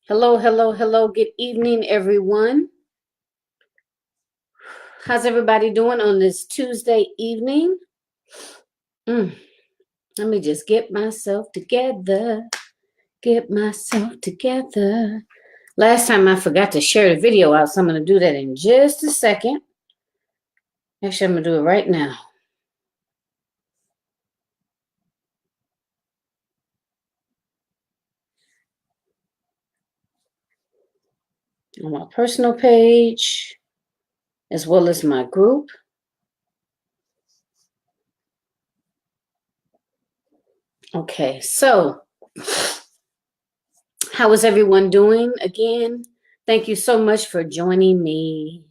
Hello, hello, hello. Good evening, everyone. How's everybody doing on this Tuesday evening? Let me just get myself together. Get myself together. Last time I forgot to share the video out, so I'm going to do that in just a second. Actually, I'm going to do it right now. On my personal page, as well as my group. Okay, so how is everyone doing? Again, thank you so much for joining me.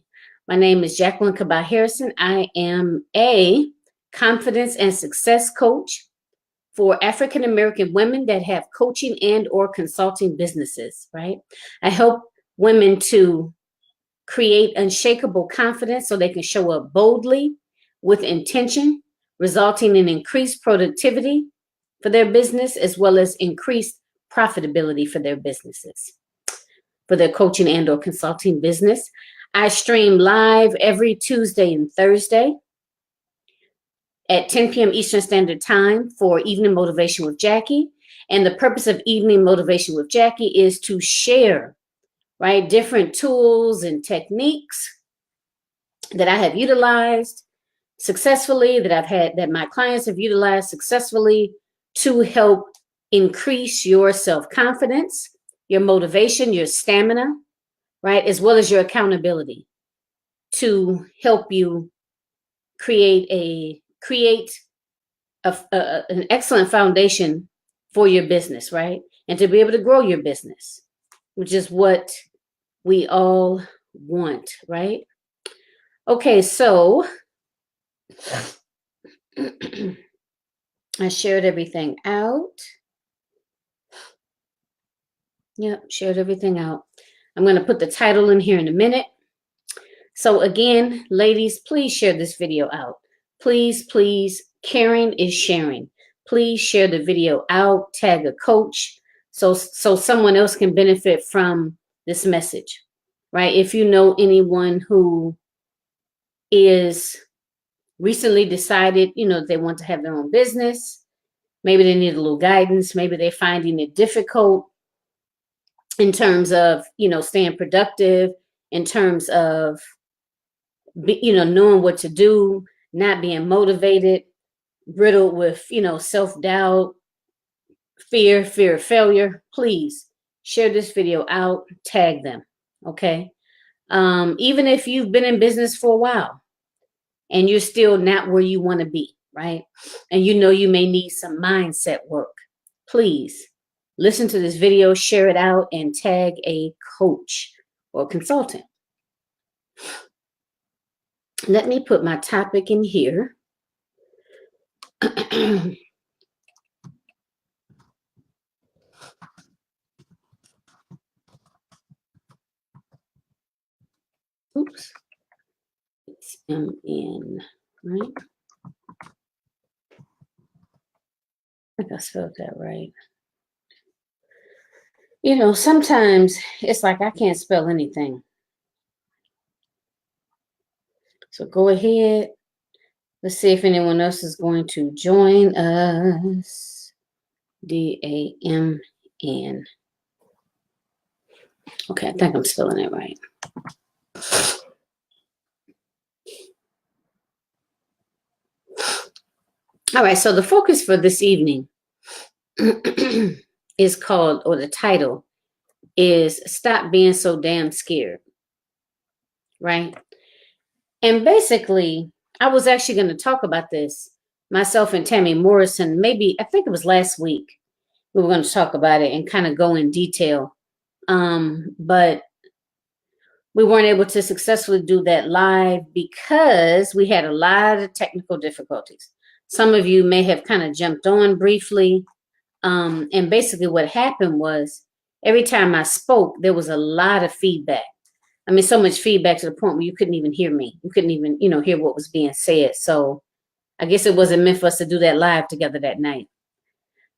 My name is Jacqueline Cabot Harrison. I am a confidence and success coach for African American women that have coaching and or consulting businesses, right? I help women to create unshakable confidence so they can show up boldly with intention, resulting in increased productivity for their business as well as increased profitability for their businesses, for their coaching and or consulting business. I stream live every Tuesday and Thursday at 10 p.m. Eastern Standard Time for Evening Motivation with Jackie. And the purpose of Evening Motivation with Jackie is to share, right, different tools and techniques that I have utilized successfully, that my clients have utilized successfully to help increase your self-confidence, your motivation, your stamina, right, as well as your accountability to help you create an excellent foundation for your business, right? And to be able to grow your business, which is what we all want, right? Okay, so I shared everything out. Yep, shared everything out. I'm going to put the title in here in a minute. So again, ladies, please share this video out. Please, please, caring is sharing. Please share the video out, tag a coach so someone else can benefit from this message, right? If you know anyone who is recently decided, they want to have their own business, maybe they need a little guidance, maybe they're finding it difficult in terms of, staying productive, in terms of, knowing what to do, not being motivated, riddled with, self-doubt, fear of failure, please share this video out, tag them, okay? Even if you've been in business for a while and you're still not where you want to be, right? And you may need some mindset work, please listen to this video, share it out, and tag a coach or consultant. Let me put my topic in here. Oops. It's MN, right? I think I spelled that right. Sometimes it's like I can't spell anything. So go ahead. Let's see if anyone else is going to join us. DAMN. Okay, I think I'm spelling it right. All right, so the focus for this evening is called, or the title is Stop Being So Damn Scared, right? And basically, I was actually going to talk about this, myself and Tammy Morrison, maybe, I think it was last week. We were going to talk about it and kind of go in detail. But we weren't able to successfully do that live because we had a lot of technical difficulties. Some of you may have kind of jumped on briefly. And basically what happened was every time I spoke, there was a lot of feedback. I mean, so much feedback to the point where you couldn't even hear me. You couldn't even, hear what was being said. So I guess it wasn't meant for us to do that live together that night.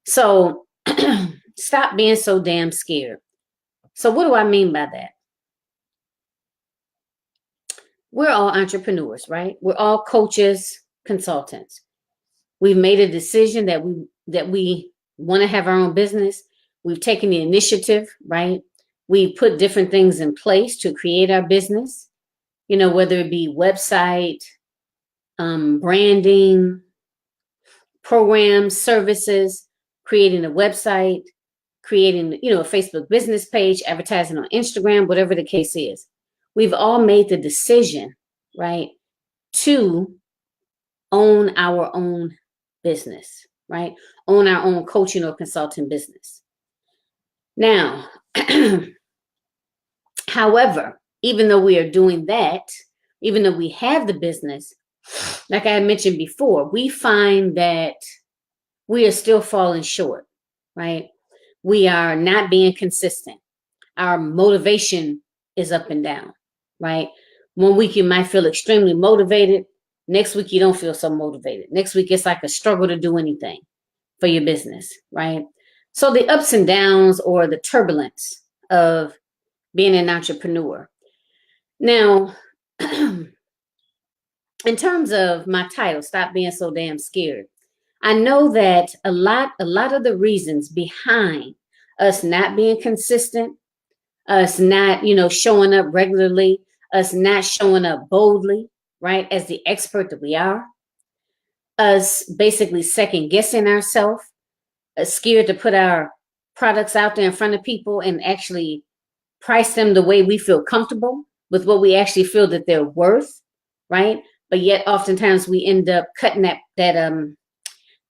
So stop being so damn scared. So what do I mean by that? We're all entrepreneurs, right? We're all coaches, consultants. We've made a decision that we want to have our own business. We've taken the initiative, right? We put different things in place to create our business, whether it be website, branding, programs, services, creating a website, creating, a Facebook business page, advertising on Instagram, whatever the case is. We've all made the decision, right, to own our own business, right? Own our own coaching or consulting business. Now, however, even though we are doing that, even though we have the business, like I mentioned before, we find that we are still falling short, right? We are not being consistent. Our motivation is up and down, right? One week you might feel extremely motivated. Next week you don't feel so motivated. Next week it's like a struggle to do anything for your business, right? So the ups and downs or the turbulence of being an entrepreneur. Now, in terms of my title, Stop Being So Damn Scared, I know that a lot of the reasons behind us not being consistent, us not, showing up regularly, us not showing up boldly, right, as the expert that we are, us basically second guessing ourselves, scared to put our products out there in front of people and actually price them the way we feel comfortable with what we actually feel that they're worth, right? But yet oftentimes we end up cutting that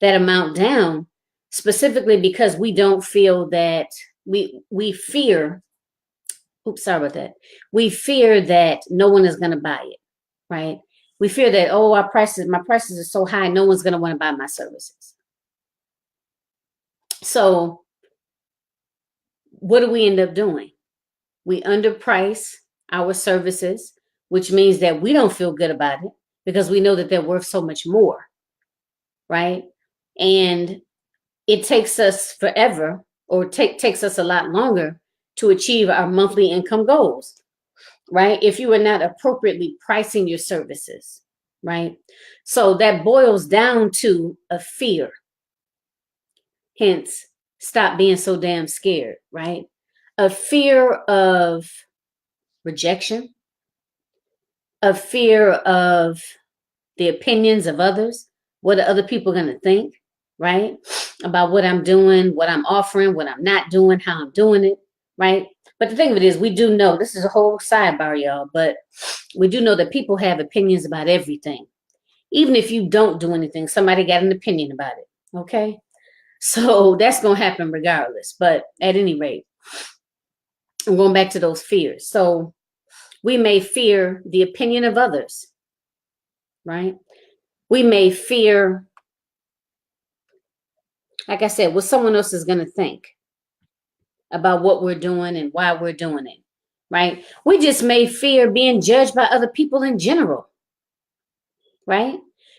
amount down, specifically because we don't feel that we fear. Oops, sorry about that. We fear that no one is going to buy it, right? We fear that, my prices are so high, no one's going to want to buy my services. So what do we end up doing? We underprice our services, which means that we don't feel good about it because we know that they're worth so much more, right? And it takes us forever, or takes us a lot longer to achieve our monthly income goals, right? If you are not appropriately pricing your services, right? So that boils down to a fear. Hence, stop being so damn scared, right? A fear of rejection, a fear of the opinions of others. What are other people going to think, right? About what I'm doing, what I'm offering, what I'm not doing, how I'm doing it, right? But the thing of it is, we do know, this is a whole sidebar, y'all, but we do know that people have opinions about everything. Even if you don't do anything, somebody got an opinion about it, okay? So that's going to happen regardless. But at any rate, I'm going back to those fears. So we may fear the opinion of others, right? We may fear, like I said, what someone else is going to think about what we're doing and why we're doing it, right? We just may fear being judged by other people in general, right?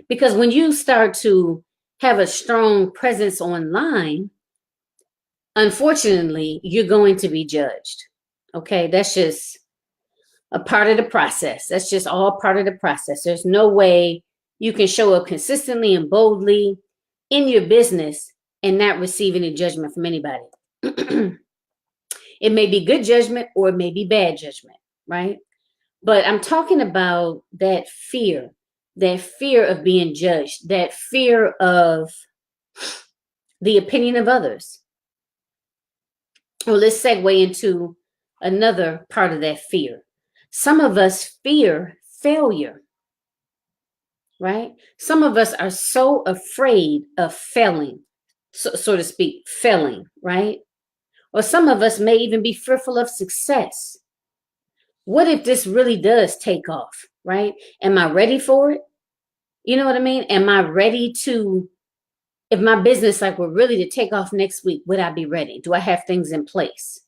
Because when you start to have a strong presence online, unfortunately, you're going to be judged. Okay, that's just a part of the process. That's just all part of the process. There's no way you can show up consistently and boldly in your business and not receive any judgment from anybody. It may be good judgment or it may be bad judgment, right? But I'm talking about that fear of being judged, that fear of the opinion of others. Well, let's segue into another part of that fear. Some of us fear failure, right? Some of us are so afraid of failing, so to speak, failing, right? Or some of us may even be fearful of success. What if this really does take off, right? Am I ready for it? You know what I mean? Am I ready to, if my business like were really to take off next week, would I be ready? Do I have things in place,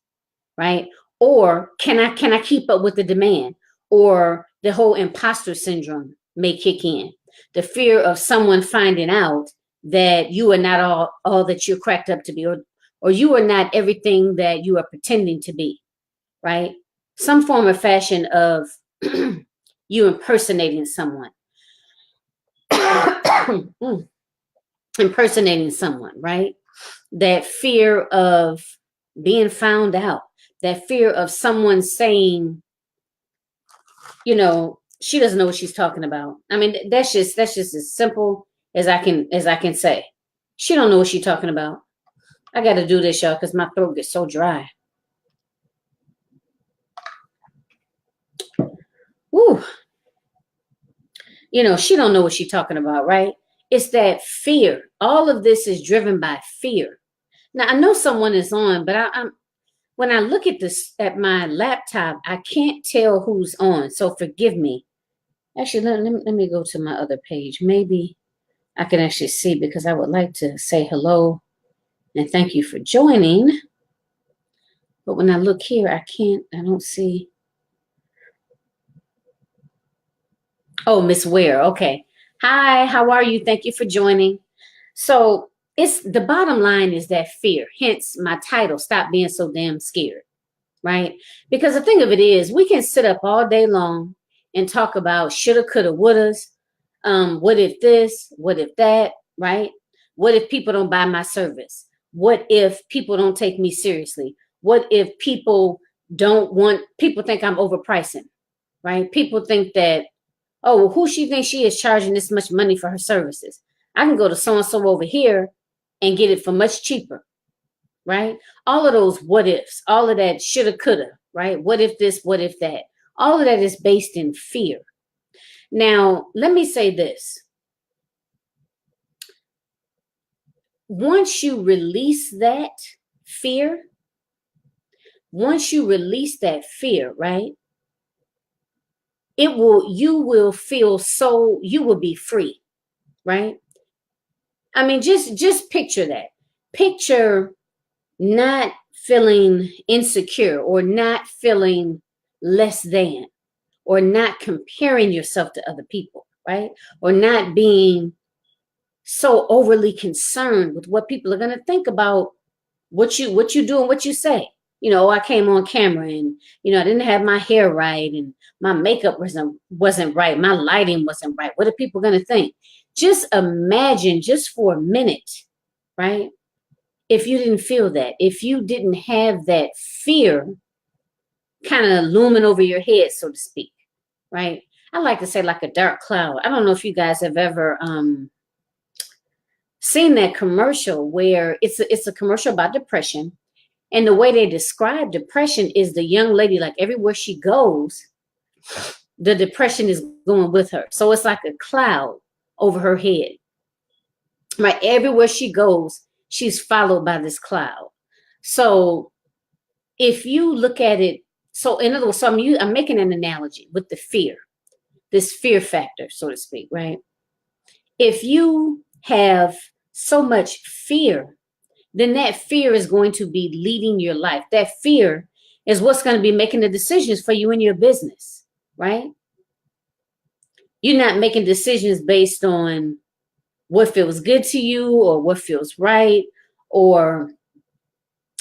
right? Or can I keep up with the demand? Or the whole imposter syndrome may kick in. The fear of someone finding out that you are not all that you're cracked up to be, or you are not everything that you are pretending to be, right? Some form or fashion of you impersonating someone. Impersonating someone, right? That fear of being found out, that fear of someone saying, she doesn't know what she's talking about. I mean, that's just as simple as I can say. She don't know what she's talking about. I got to do this, y'all, because my throat gets so dry. Woo. She don't know what she's talking about, right? It's that fear. All of this is driven by fear. Now I know someone is on, but I'm when I look at this at my laptop, I can't tell who's on. So forgive me. Actually, let me go to my other page. Maybe I can actually see, because I would like to say hello and thank you for joining. But when I look here, I don't see. Oh, Miss Ware. Okay. Hi, how are you? Thank you for joining. So it's the bottom line is that fear, hence my title, Stop Being So Damn Scared, right? Because the thing of it is, we can sit up all day long and talk about shoulda, coulda, wouldas. What if this? What if that? Right? What if people don't buy my service? What if people don't take me seriously? What if people think I'm overpricing, right? People think that, oh, well, who she thinks she is charging this much money for her services? I can go to so and so over here and get it for much cheaper, right? All of those what ifs, all of that shoulda, coulda, right? What if this, what if that? All of that is based in fear. Now, let me say this. Once you release that fear, right? You will feel so, you will be free, right? I mean, just picture that. Picture not feeling insecure, or not feeling less than, or not comparing yourself to other people, right? Or not being so overly concerned with what people are going to think about what you do and what you say. I came on camera and I didn't have my hair right, and my makeup wasn't right, my lighting wasn't right. What are people going to think? Just imagine, just for a minute, right? If you didn't feel that, if you didn't have that fear kind of looming over your head, so to speak, right? I like to say like a dark cloud. I don't know if you guys have ever seen that commercial where it's a commercial about depression. And the way they describe depression is the young lady, like everywhere she goes, the depression is going with her. So it's like a cloud over her head, right? Everywhere she goes, she's followed by this cloud. So if you look at it, so in other words, I'm making an analogy with the fear, this fear factor, so to speak, right? If you have so much fear, then that fear is going to be leading your life. That fear is what's going to be making the decisions for you in your business, right? You're not making decisions based on what feels good to you, or what feels right, or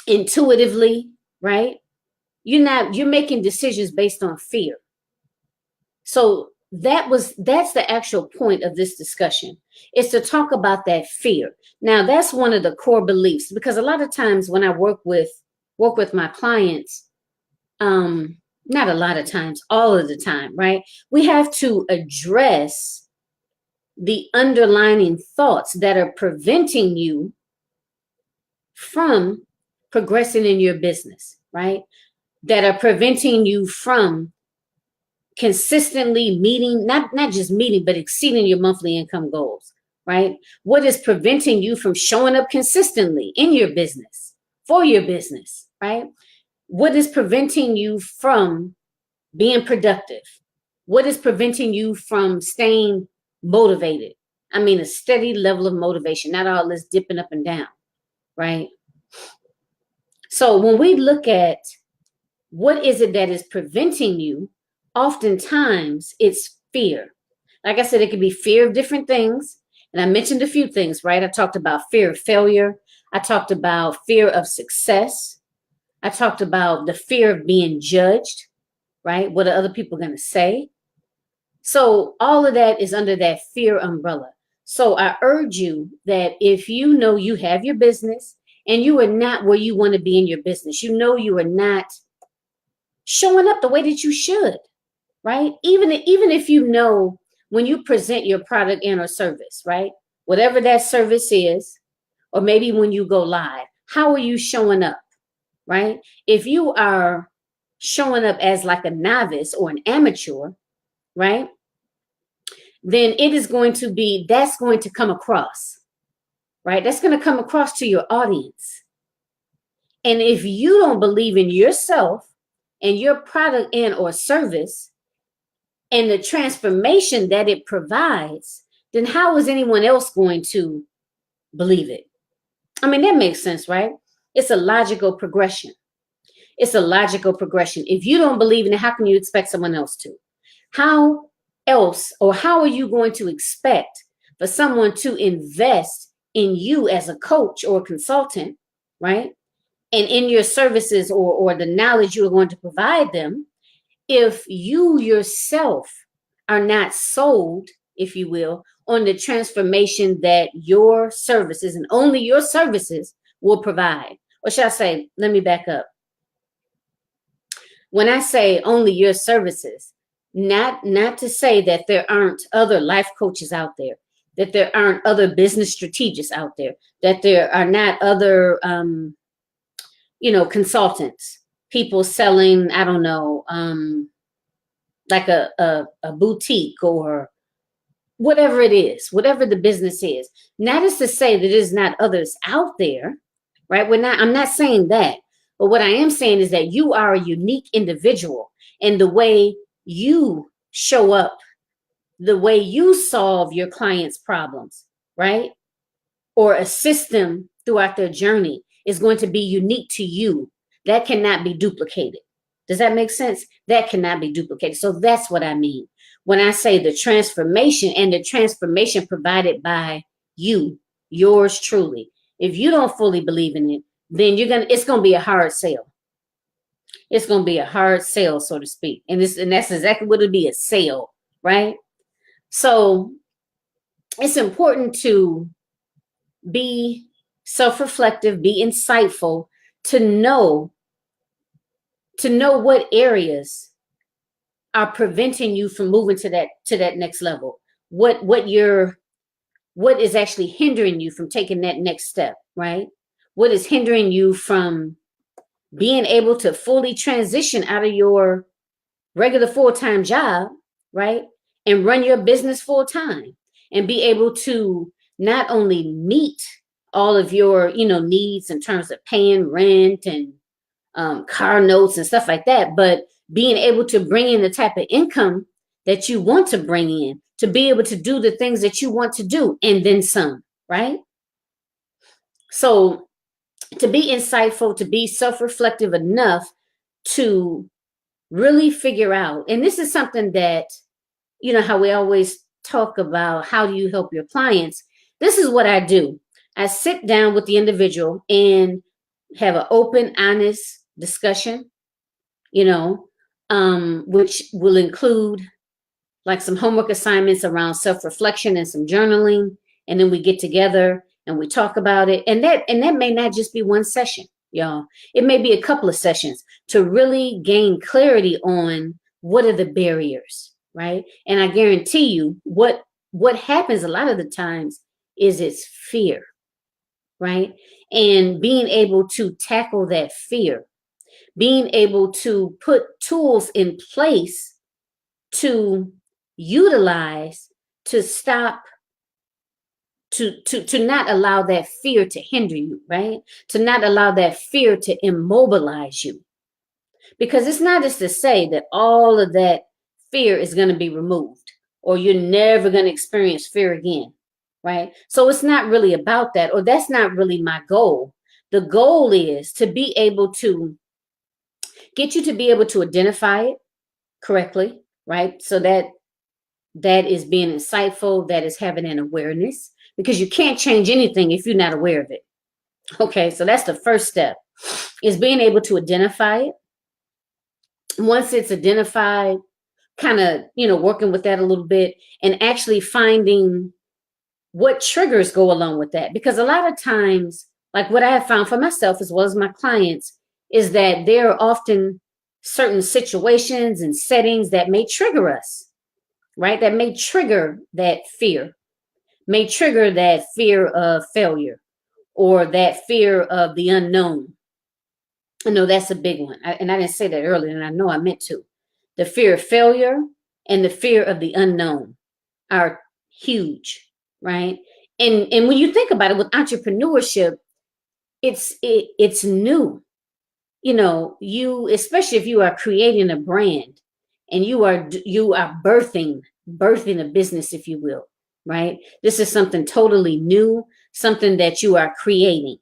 intuitively, right? You're making decisions based on fear. So that's the actual point of this discussion, is to talk about that fear. Now, that's one of the core beliefs, because a lot of times when I work with my clients, not a lot of times, all of the time, right? We have to address the underlying thoughts that are preventing you from progressing in your business, right? That are preventing you from consistently meeting, not just meeting, but exceeding your monthly income goals, right? What is preventing you from showing up consistently in your business, for your business, right? What is preventing you from being productive? What is preventing you from staying motivated? I mean, a steady level of motivation, not all this dipping up and down, right? So when we look at what is it that is preventing you, oftentimes it's fear. Like I said, it could be fear of different things. And I mentioned a few things, right? I talked about fear of failure. I talked about fear of success. I talked about the fear of being judged, right? What are other people going to say? So all of that is under that fear umbrella. So I urge you that if you know you have your business and you are not where you want to be in your business, you know you are not showing up the way that you should, right? Even if you know when you present your product and or service, right? Whatever that service is, or maybe when you go live, how are you showing up, right? If you are showing up as like a novice or an amateur, right? Then it is going to be, that's going to come across, right? That's going to come across to your audience. And if you don't believe in yourself and your product and or service and the transformation that it provides, then how is anyone else going to believe it? I mean, that makes sense, right? It's a logical progression. It's a logical progression. If you don't believe in it, how can you expect someone else to? How else, or how are you going to expect for someone to invest in you as a coach or a consultant, right? And in your services or the knowledge you're going to provide them, if you yourself are not sold, if you will, on the transformation that your services and only your services will provide. Or should I say, let me back up. When I say only your services, not to say that there aren't other life coaches out there, that there aren't other business strategists out there, that there are not other consultants, people selling, I don't know, like a boutique or whatever it is, whatever the business is. Not as to say that there's not others out there, right? I'm not saying that. But what I am saying is that you are a unique individual, and the way you show up, the way you solve your clients' problems, right? Or assist them throughout their journey is going to be unique to you. That cannot be duplicated. Does that make sense? That cannot be duplicated. So that's what I mean when I say the transformation, and the transformation provided by you, yours truly. If you don't fully believe in it, then it's gonna be a hard sale. It's gonna be a hard sale, so to speak. And that's exactly what it'll be, a sale, right? So it's important to be self-reflective, be insightful, to know what areas are preventing you from moving to that next level. What is actually hindering you from taking that next step, right? What is hindering you from being able to fully transition out of your regular full-time job, right? And run your business full-time and be able to not only meet all of your, needs in terms of paying rent and car notes and stuff like that, but being able to bring in the type of income that you want to bring in, to be able to do the things that you want to do, and then some, right? So to be insightful, to be self-reflective enough to really figure out, and this is something that, how we always talk about, how do you help your clients? This is what I do. I sit down with the individual and have an open, honest discussion, which will include like some homework assignments around self-reflection and some journaling. And then we get together and we talk about it. And that may not just be one session, y'all. It may be a couple of sessions to really gain clarity on what are the barriers, right? And I guarantee you what happens a lot of the times is it's fear, right? And being able to tackle that fear, being able to put tools in place to utilize to stop, to not allow that fear to hinder you, right? To not allow that fear to immobilize you. Because it's not as to say that all of that fear is going to be removed or you're never going to experience fear again, right? So it's not really about that, or that's not really my goal. The goal is to be able to get you to be able to identify it correctly, right? So that is being insightful, that is having an awareness, because you can't change anything if you're not aware of it. Okay, so that's the first step. is being able to identify it. Once it's identified, kind of, working with that a little bit and actually finding what triggers go along with that. Because a lot of times, like what I have found for myself as well as my clients, is that there are often certain situations and settings that may trigger us, right? That may trigger that fear, may trigger that fear of failure or that fear of the unknown. I know that's a big one. And I didn't say that earlier, and I know I meant to. The fear of failure and the fear of the unknown are huge, right? And when you think about it with entrepreneurship, it's new. You, especially if you are creating a brand and you are birthing a business, if you will, right? This is something totally new, something that you are creating.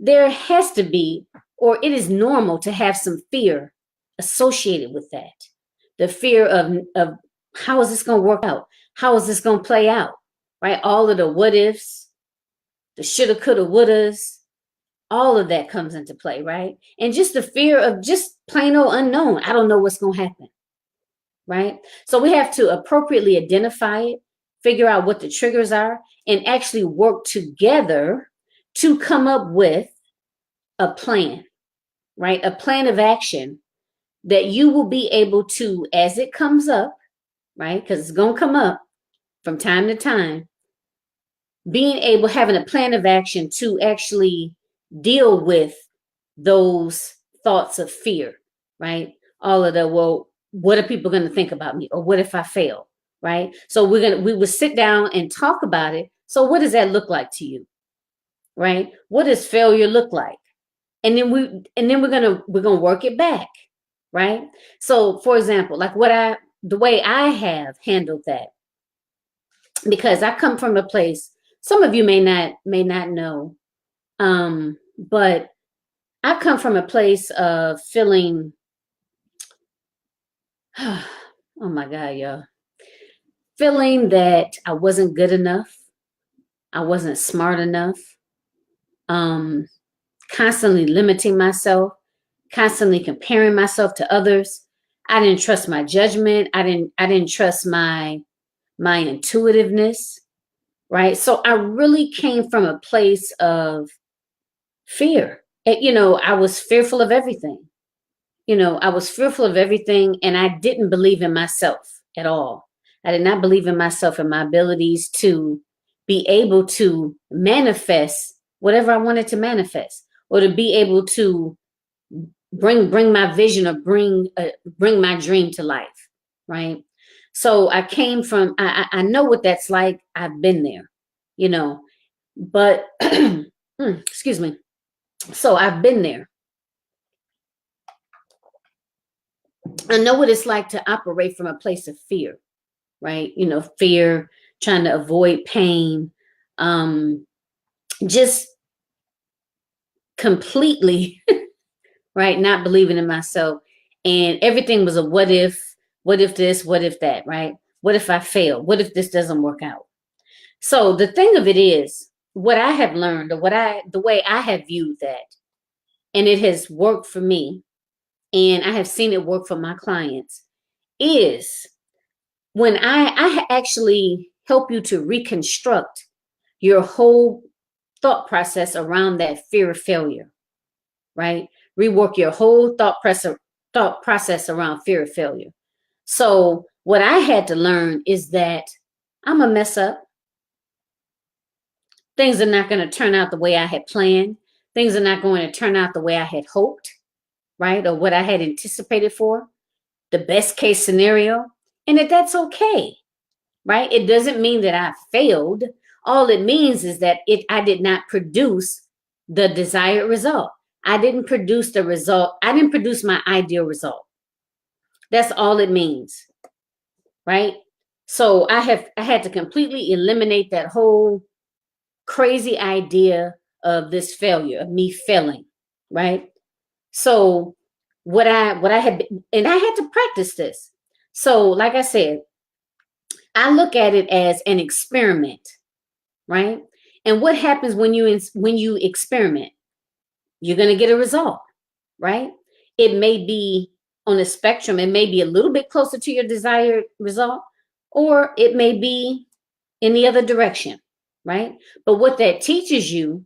There has to be, or it is normal to have some fear associated with that. The fear of how is this going to work out? How is this going to play out? Right? All of the what ifs, the shoulda, coulda, wouldas, all of that comes into play, right? And just the fear of just plain old unknown. I don't know what's going to happen, right? So we have to appropriately identify it, figure out what the triggers are, and actually work together to come up with a plan, right? A plan of action that you will be able to, as it comes up, right? Because it's going to come up from time to time, having a plan of action to actually deal with those thoughts of fear, right? All of the, well, what are people going to think about me? Or what if I fail, right? So we will sit down and talk about it. So what does that look like to you, right? What does failure look like? And then we're gonna work it back, right? So for example, like the way I have handled that, because I come from a place, some of you may not know, but I come from a place of feeling, oh my God, y'all, feeling that I wasn't good enough, I wasn't smart enough, constantly limiting myself, constantly comparing myself to others. I didn't trust my judgment. I didn't trust my intuitiveness, right? So I really came from a place of fear. I was fearful of everything. I was fearful of everything, and I didn't believe in myself at all. I did not believe in myself and my abilities to be able to manifest whatever I wanted to manifest, or to be able to bring my vision, or bring my dream to life, right? So I came from, I know what that's like. I've been there, but excuse me. So I've been there. I know what it's like to operate from a place of fear, right? Fear, trying to avoid pain, just completely, right? Not believing in myself. And everything was a what if this, what if that, right? What if I fail? What if this doesn't work out? So the thing of it is, what I have learned, or the way I have viewed that, and it has worked for me, and I have seen it work for my clients, is when I actually help you to reconstruct your whole thought process around that fear of failure, right? Rework your whole thought process around fear of failure. So what I had to learn is that I'm a mess up. Things are not going to turn out the way I had planned. Things are not going to turn out the way I had hoped, right? Or what I had anticipated for, the best case scenario, and that's okay, right? It doesn't mean that I failed. All it means is that I did not produce the desired result. I didn't produce the result. I didn't produce my ideal result. That's all it means, right? So I had to completely eliminate that whole crazy idea of this failure, of me failing, right? So what I had, and I had to practice this. So like I said, I look at it as an experiment, right? And what happens when you experiment? you're going to get a result, right? It may be on a spectrum. It may be a little bit closer to your desired result, or it may be in the other direction, right? But what that teaches you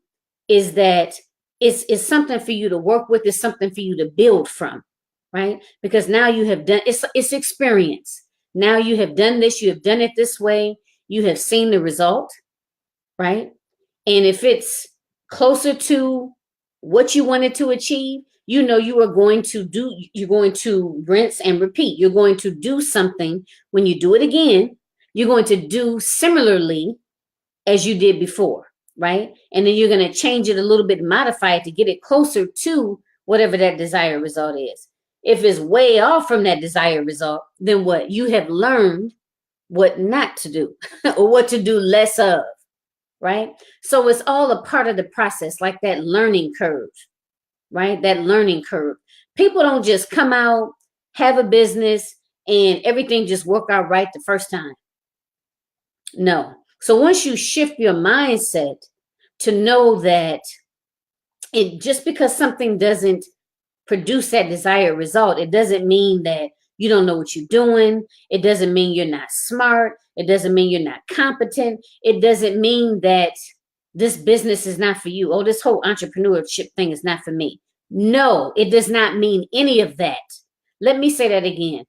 is that it's something for you to work with, it's something for you to build from, right? Because now you have done it's experience. Now you have done this, you have done it this way, you have seen the result, right? And if it's closer to what you wanted to achieve, you know you're going to rinse and repeat. You're going to do something. When you do it again, you're going to do similarly as you did before, right? And then you're going to change it a little bit, modify it to get it closer to whatever that desired result is. If it's way off from that desired result, then what? You have learned what not to do or what to do less of, right? So it's all a part of the process, like that learning curve, right? That learning curve. People don't just come out, have a business, and everything just work out right the first time. No. So once you shift your mindset to know that it just because something doesn't produce that desired result, it doesn't mean that you don't know what you're doing. It doesn't mean you're not smart. It doesn't mean you're not competent. It doesn't mean that this business is not for you. Oh, this whole entrepreneurship thing is not for me. No, it does not mean any of that. Let me say that again.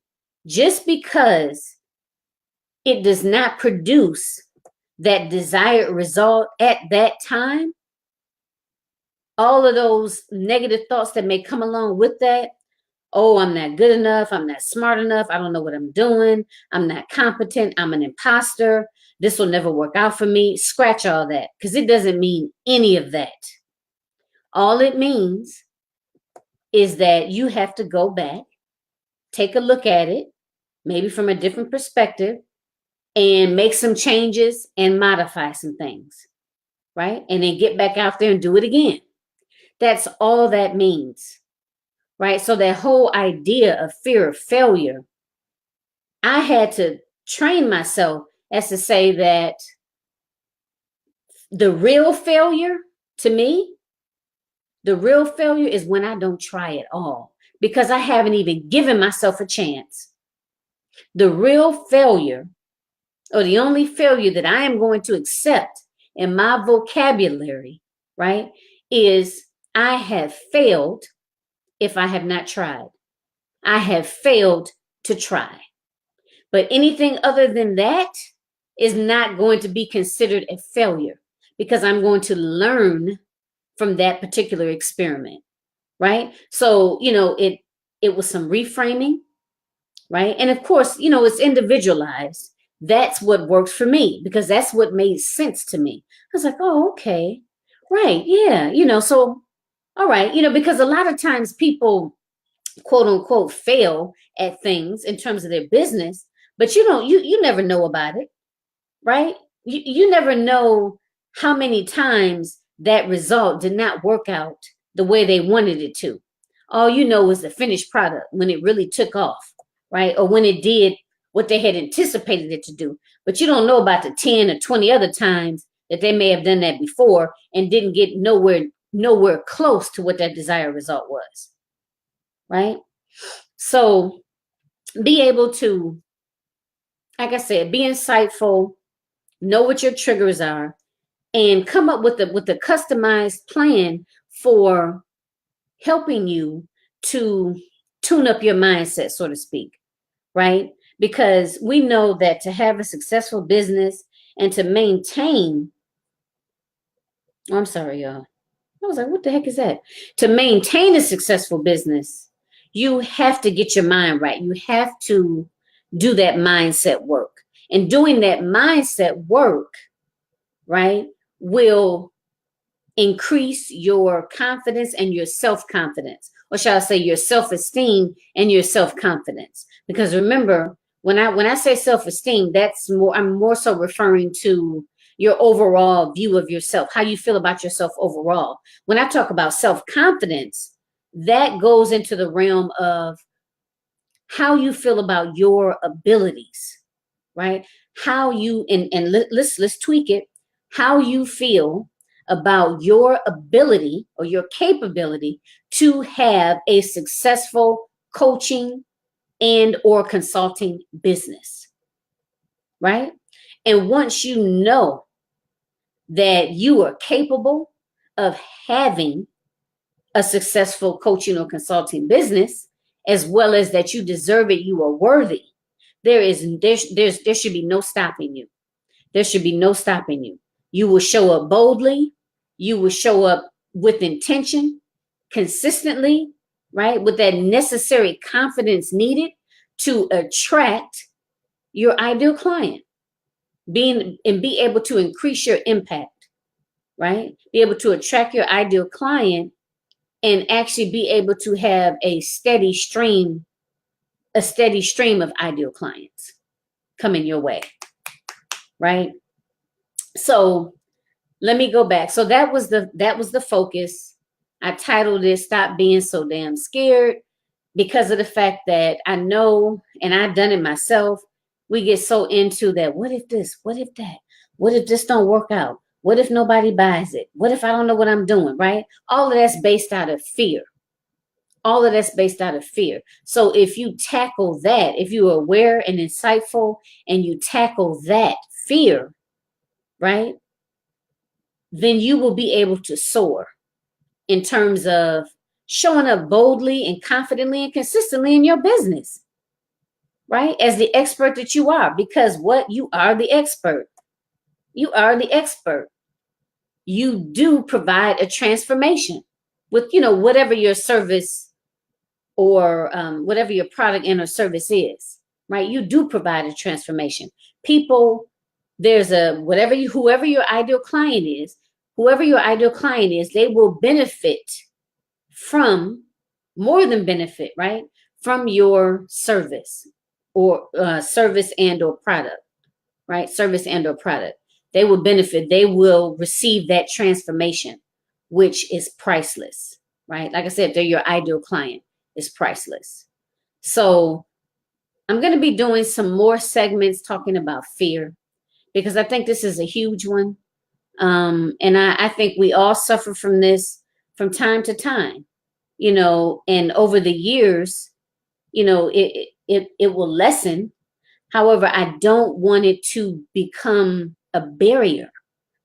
Just because it does not produce that desired result at that time, all of those negative thoughts that may come along with that, oh, I'm not good enough, I'm not smart enough, I don't know what I'm doing, I'm not competent, I'm an imposter, this will never work out for me, scratch all that, because it doesn't mean any of that. All it means is that you have to go back, take a look at it, maybe from a different perspective, and make some changes and modify some things, right? And then get back out there and do it again. That's all that means, right? So that whole idea of fear of failure, I had to train myself as to say that the real failure to me, the real failure is when I don't try at all because I haven't even given myself a chance. The real failure, or the only failure that I am going to accept in my vocabulary, right, is I have failed if I have not tried. I have failed to try. But anything other than that is not going to be considered a failure because I'm going to learn from that particular experiment, right? So, it was some reframing, right? And of course, it's individualized. That's what works for me because that's what made sense to me. I was like, oh, okay, right, yeah, so, all right, because a lot of times people, quote unquote, fail at things in terms of their business, but you never know about it, right? You never know how many times that result did not work out the way they wanted it to. All you know is the finished product when it really took off, right? Or when it did what they had anticipated it to do. But you don't know about the 10 or 20 other times that they may have done that before and didn't get nowhere close to what that desired result was, right? So be able to, like I said, be insightful, know what your triggers are, and come up with a customized plan for helping you to tune up your mindset, so to speak, right? Because we know that to have a successful business and to maintain, oh, I'm sorry, y'all. I was like, what the heck is that? To maintain a successful business, you have to get your mind right. You have to do that mindset work. And doing that mindset work, right, will increase your confidence and your self-confidence, or shall I say your self-esteem and your self-confidence. Because remember, when I say self-esteem, I'm more so referring to your overall view of yourself, how you feel about yourself overall. When I talk about self-confidence, that goes into the realm of how you feel about your abilities, right? How you, and let's tweak it, how you feel about your ability or your capability to have a successful coaching and or consulting business, right? And once you know that you are capable of having a successful coaching or consulting business, as well as that you deserve it, you are worthy, there should be no stopping you. There should be no stopping you. You will show up boldly. You will show up with intention, consistently, right? With that necessary confidence needed to attract your ideal client, be able to increase your impact, right? Be able to attract your ideal client and actually be able to have a steady stream of ideal clients coming your way, right? So let me go back. So that was the focus. I titled it "Stop Being So Damn Scared," because of the fact that I know, and I've done it myself, we get so into that. What if this? What if that? What if this don't work out? What if nobody buys it? What if I don't know what I'm doing, right? All of that's based out of fear. All of that's based out of fear. So if you tackle that, if you're aware and insightful and you tackle that fear, right, then you will be able to soar in terms of showing up boldly and confidently and consistently in your business, right? As the expert that you are, because what you are the expert. You are the expert. You do provide a transformation with, whatever your service or whatever your product and or service is, right? You do provide a transformation. People, whoever your ideal client is, they will benefit from, more than benefit, right? From your service or service and or product, right? Service and or product. They will benefit. They will receive that transformation, which is priceless, right? Like I said, if they're your ideal client, it's priceless. So I'm going to be doing some more segments talking about fear, because I think this is a huge one. And I think we all suffer from this from time to time, and over the years, it will lessen. However, I don't want it to become a barrier,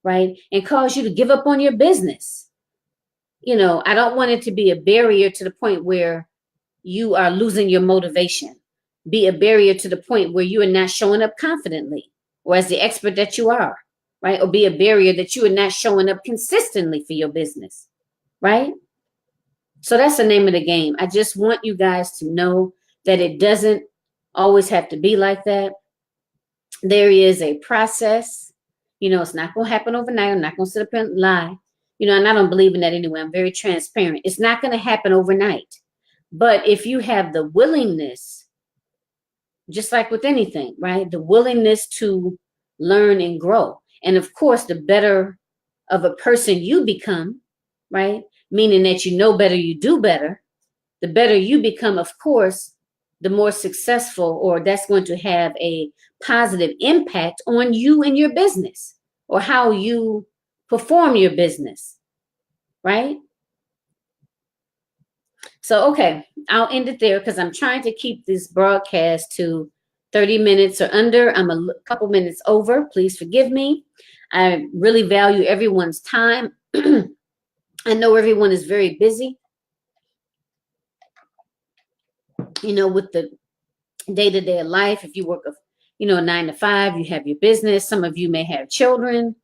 right? And cause you to give up on your business. I don't want it to be a barrier to the point where you are losing your motivation, be a barrier to the point where you are not showing up confidently or as the expert that you are, right? Or be a barrier that you are not showing up consistently for your business, right? So that's the name of the game. I just want you guys to know that it doesn't always have to be like that. There is a process. It's not going to happen overnight. I'm not going to sit up and lie. And I don't believe in that anyway. I'm very transparent. It's not going to happen overnight. But if you have the willingness, just like with anything, right? The willingness to learn and grow. And of course, the better of a person you become, right? Meaning that you know better, you do better. The better you become, of course, the more successful, or that's going to have a positive impact on you and your business, or how you perform your business, right? So, okay, I'll end it there because I'm trying to keep this broadcast to 30 minutes or under. I'm a couple minutes over. Please forgive me. I really value everyone's time. I know everyone is very busy, with the day-to-day life. If you work a 9 to 5, you have your business. Some of you may have children,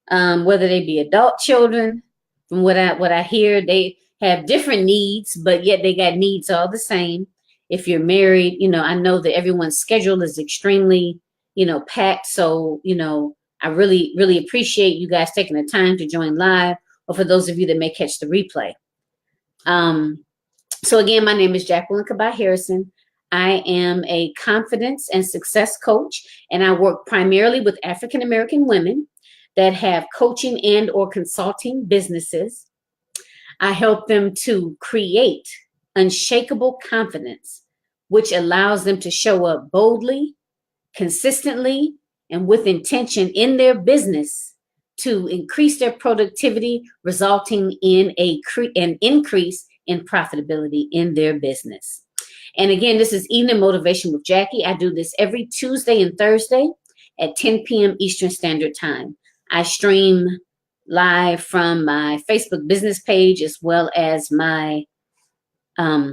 whether they be adult children. From what I hear, they have different needs, but yet they got needs all the same. If you're married, I know that everyone's schedule is extremely, packed. So, I really, really appreciate you guys taking the time to join live, or for those of you that may catch the replay. So again, my name is Jacqueline Kabah Harrison. I am a confidence and success coach, and I work primarily with African American women that have coaching and or consulting businesses. I help them to create unshakable confidence, which allows them to show up boldly, consistently, and with intention in their business to increase their productivity, resulting in an increase in profitability in their business. And again, this is Evening Motivation with Jackie. I do this every Tuesday and Thursday at 10 p.m. Eastern Standard Time. I stream live from my Facebook business page as well as my personal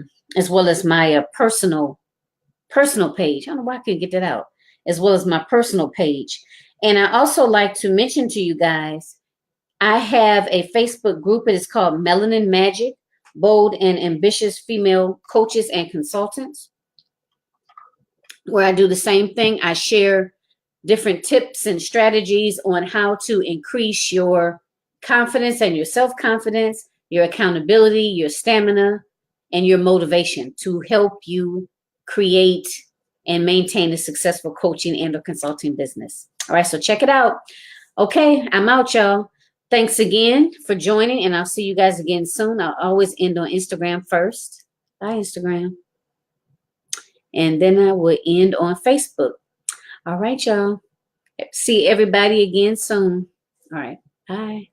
page. I don't know why I couldn't get that out. As well as my personal page. And I also like to mention to you guys, I have a Facebook group. It is called Melanin Magic, Bold and Ambitious Female Coaches and Consultants, where I do the same thing. I share different tips and strategies on how to increase your confidence and your self-confidence, your accountability, your stamina, and your motivation to help you create and maintain a successful coaching and or consulting business. All right, so check it out. Okay, I'm out, y'all. Thanks again for joining, and I'll see you guys again soon. I'll always end on Instagram first. Bye, Instagram. And then I will end on Facebook. All right, y'all. See everybody again soon. All right, bye.